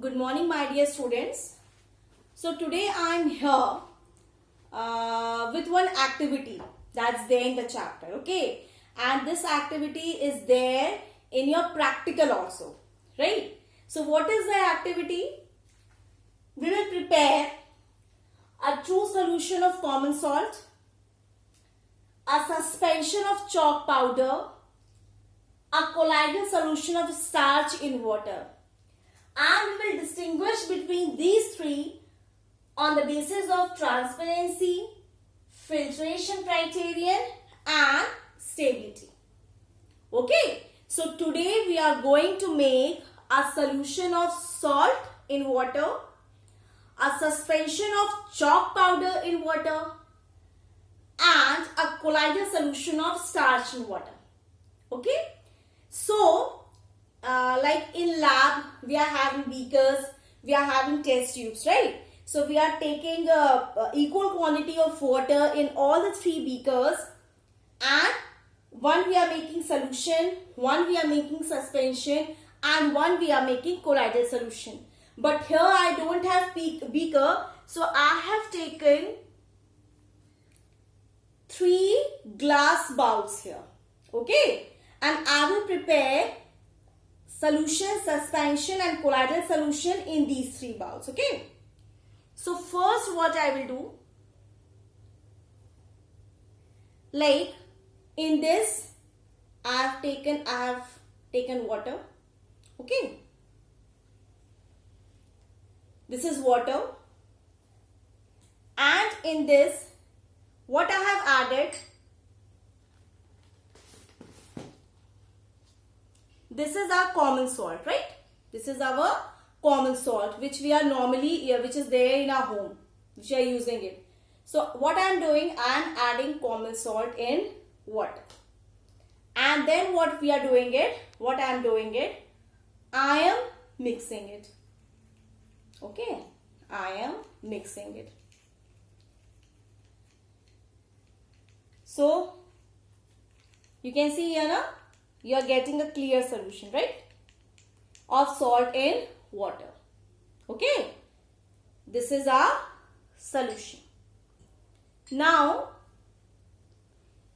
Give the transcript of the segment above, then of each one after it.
Good morning, my dear students. So today I am here with one activity that's there in the chapter, okay? And this activity is there in your practical also, right? So what is the activity? We will prepare a true solution of common salt, a suspension of chalk powder, a colloidal solution of starch in water. And we will distinguish between these three on the basis of transparency, filtration criterion and stability. Okay, so today we are going to make a solution of salt in water, a suspension of chalk powder in water and a colloidal solution of starch in water. Okay, so like in lab we are having beakers, we are having test tubes, right? So we are taking equal quantity of water in all the three beakers, and one we are making solution, one we are making suspension and one we are making colloidal solution. But here I don't have beaker, so I have taken 3 glass bowls here, okay? And I will prepare solution, suspension and colloidal solution in these 3 bowls, okay? So first what I will do, like in this I have taken water, okay? This is water, and in this what I have added, this is our common salt, right? This is our common salt which we are normally, which is there in our home, which we are using it. So what I am doing, I am adding common salt in water. And then what we are doing it, what I am doing it, I am mixing it. Okay, I am mixing it. So you can see here now, you are getting a clear solution, right, of salt in water. Okay, this is our solution. Now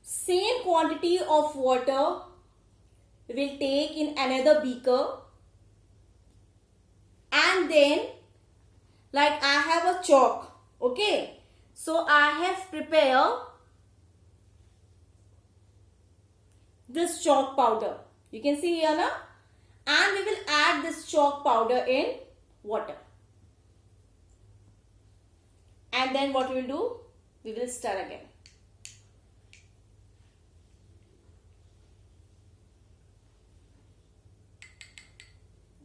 same quantity of water we will take in another beaker, and then like I have a chalk, okay? So I have prepared this chalk powder, you can see here now, and we will add this chalk powder in water. And then what we will do, we will stir again.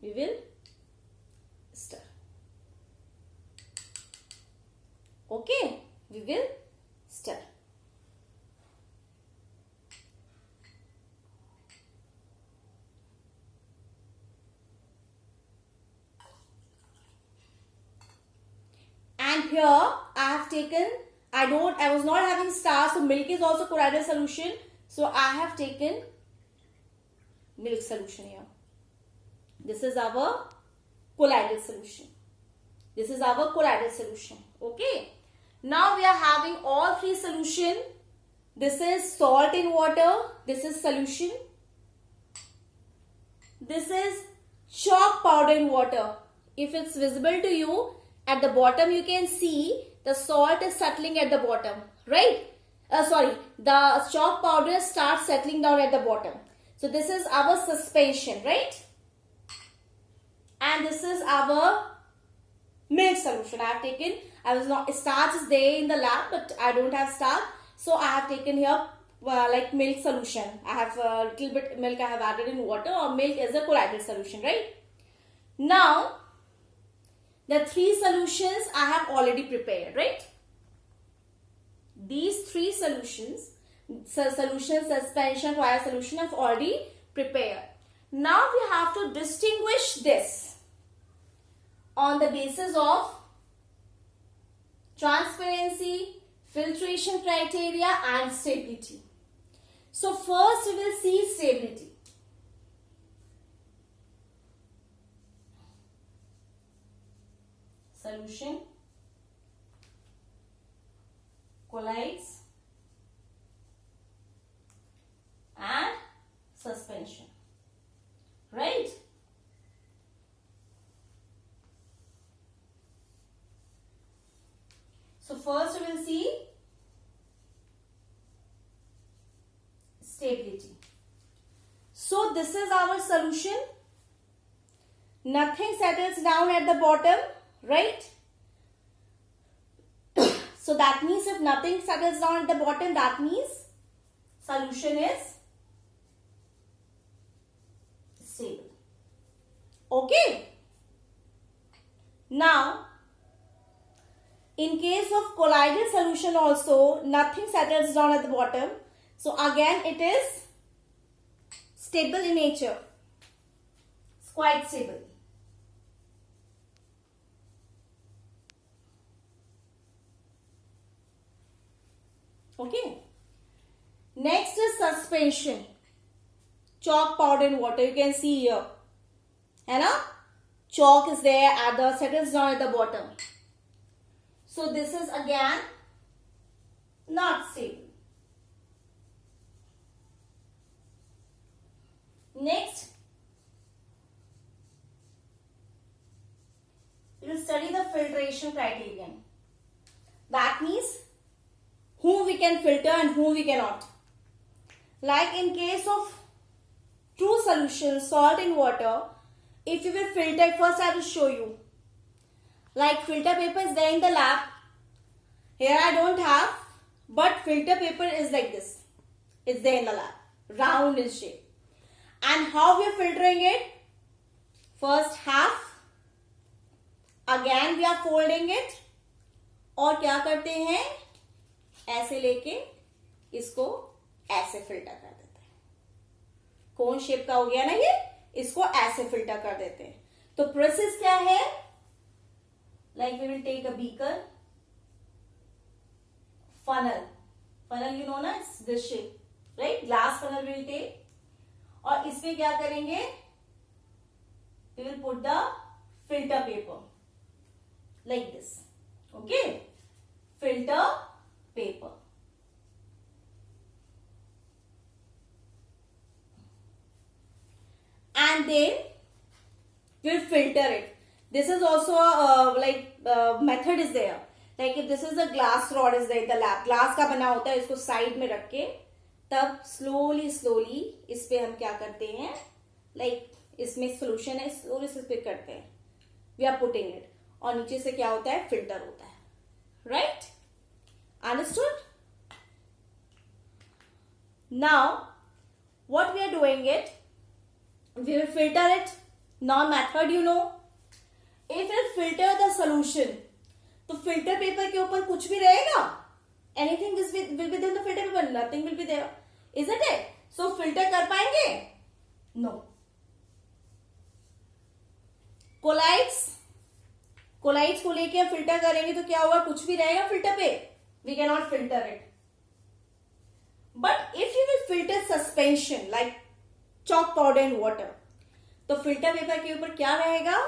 We will stir. Okay, we will stir. And here I have taken, I was not having starch, so milk is also colloidal solution. So I have taken milk solution here. This is our colloidal solution. This is our colloidal solution. Okay. Now we are having all 3 solution. This is salt in water. This is solution. This is chalk powder in water. If it's visible to you, at the bottom you can see the salt is settling at the bottom, right? The chalk powder starts settling down at the bottom. So this is our suspension, right? And this is our milk solution. I have taken, starch is there in the lab, but I don't have starch. So I have taken here like milk solution. I have a little bit milk I have added in water, or milk is a colloidal solution, right? Now, the 3 solutions I have already prepared, right? These 3 solutions, solution, suspension, colloidal solution, I have already prepared. Now we have to distinguish this on the basis of transparency, filtration criteria and stability. So first we will see stability. solution colloids and suspension, right? So first we will see stability. So this is our solution. Nothing settles down at the bottom, right? So that means if nothing settles down at the bottom, that means solution is stable. Okay. Now, in case of colloidal solution also, nothing settles down at the bottom. So again, it is stable in nature. It's quite stable. Okay. Next is suspension. Chalk, powder and water. You can see here. And chalk is there at the settles down at the bottom. So this is again not stable. Next, we will study the filtration criterion. That means whom we can filter and whom we cannot. Like in case of two solutions, salt and water, if you will filter, first I will show you. Like filter paper is there in the lab. Here I don't have, but filter paper is like this. It's there in the lab, round in shape. And how we are filtering it? First half. Again we are folding it. और क्या करते हैं? ऐसे लेके इसको ऐसे filter कर देते हैं. कोन शेप का हो गया ना ये? इसको ऐसे फिल्टर कर देते हैं. तो प्रोसेस क्या है? Like we will take a beaker, funnel you know na, it's this shape, right? Glass funnel we will take. और इसमें क्या करेंगे? We will put the filter paper like this. Okay, filter paper. And then we will filter it. This is also a method is there. Like if this is a glass rod is there in the lab, glass का बना होता है, इसको side में रख के तब slowly इस पे हम क्या करते हैं, like इसमें solution है, slowly इस पे करते हैं, we are putting it, और नीचे से क्या होता है, filter होता है, right? Understood? Now what we are doing it, we will filter it. Now method you know. If we filter the solution, तो filter paper के ऊपर कुछ भी रहेगा? Anything will be there in the filter paper? Nothing will be there. Isn't it? So filter कर पाएंगे? No. Colloids को लेके filter करेंगे तो क्या होगा? कुछ भी रहेगा filter पे? We cannot filter it. But if you will filter suspension like chalk powder and water, तो filter paper के ऊपर क्या रहेगा?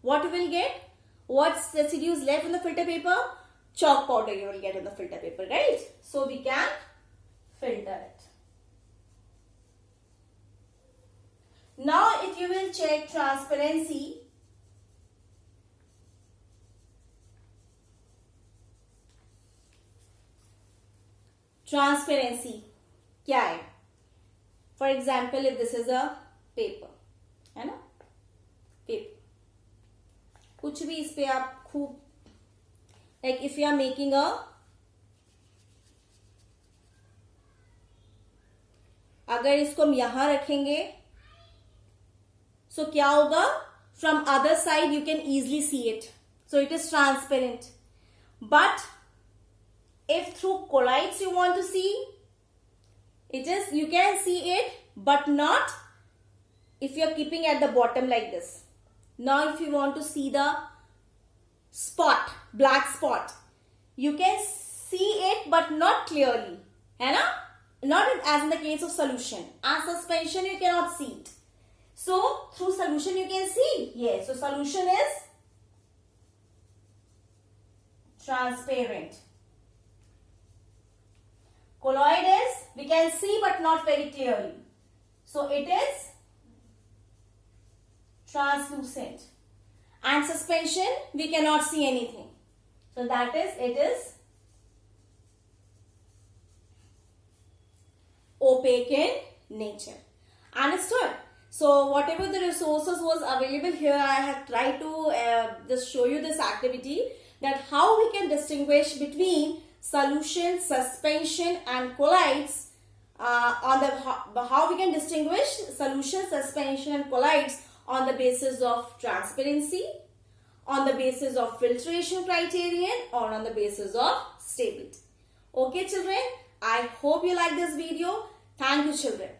What you will get? What's residues left in the filter paper? Chalk powder you will get in the filter paper, right? So we can filter it. Now if you will check transparency, क्या है? For example, if this is a paper, है ना? Paper. कुछ भी इस पे आप खूब, like if you are making a, अगर इसको हम यहां रखेंगे, so क्या होगा? From other side you can easily see it, so it is transparent. But if through colloids you want to see, it is, you can see it, but not if you are keeping at the bottom like this. Now if you want to see the spot, black spot, you can see it but not clearly, है ना? Not as in the case of solution. As suspension you cannot see it. So through solution you can see. Yes, so solution is transparent. Colloid is, we can see but not very clearly. So it is translucent. And suspension, we cannot see anything. So that is, it is opaque in nature. Understood? So whatever the resources was available here, I have tried to just show you this activity, that how we can distinguish between solution, suspension and colloids, how we can distinguish solution, suspension and colloids on the basis of transparency, on the basis of filtration criterion, or on the basis of stability. Okay children, I hope you like this video. Thank you children.